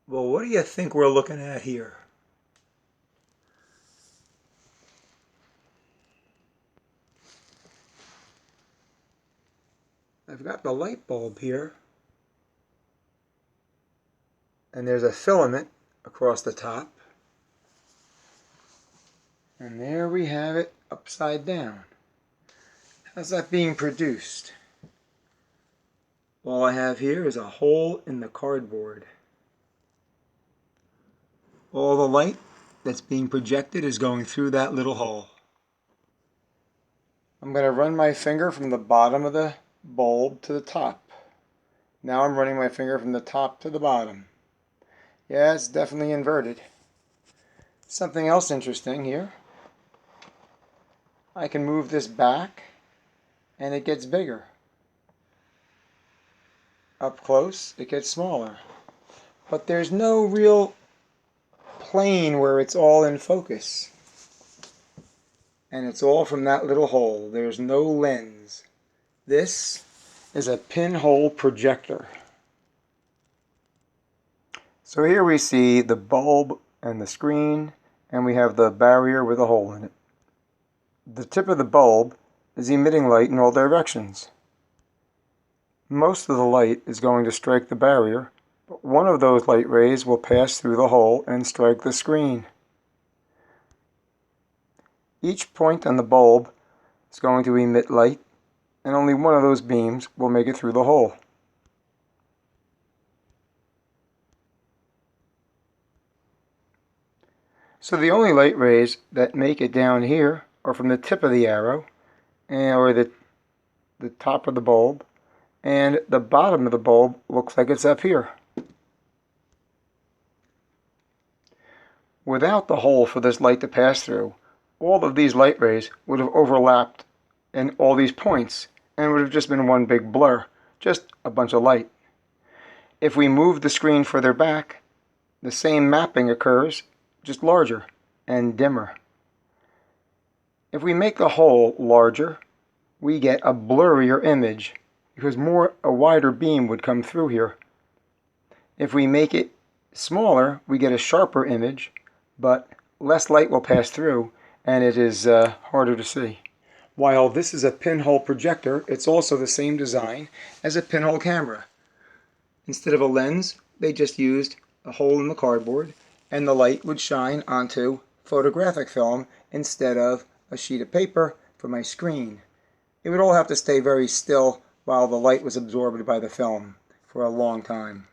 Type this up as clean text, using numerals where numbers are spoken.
Well, what do you think we're looking at here? I've got the light bulb here, and there's a filament across the top. And there we have it upside down. How's that being produced? All I have here is a hole in the cardboard. All the light that's being projected is going through that little hole. I'm going to run my finger from the bottom of the bulb to the top. Now I'm running my finger from the top to the bottom. Yeah, it's definitely inverted. Something else interesting here. I can move this back and it gets bigger. Up close, it gets smaller. But there's no real plane where it's all in focus. And it's all from that little hole. There's no lens. This is a pinhole projector. So here we see the bulb and the screen, and we have the barrier with a hole in it. The tip of the bulb is emitting light in all directions. Most of the light is going to strike the barrier, but one of those light rays will pass through the hole and strike the screen. Each point on the bulb is going to emit light, and only one of those beams will make it through the hole. So the only light rays that make it down here are from the tip of the arrow, or the top of the bulb, and the bottom of the bulb looks like it's up here. Without the hole for this light to pass through, all of these light rays would have overlapped in all these points and would have just been one big blur, just a bunch of light. If we move the screen further back, the same mapping occurs, just larger and dimmer. If we make the hole larger, we get a blurrier image because a wider beam would come through here. If we make it smaller, we get a sharper image, but less light will pass through and it is harder to see. While this is a pinhole projector, it's also the same design as a pinhole camera. Instead of a lens, they just used a hole in the cardboard, and the light would shine onto photographic film instead of a sheet of paper for my screen. It would all have to stay very still while the light was absorbed by the film for a long time.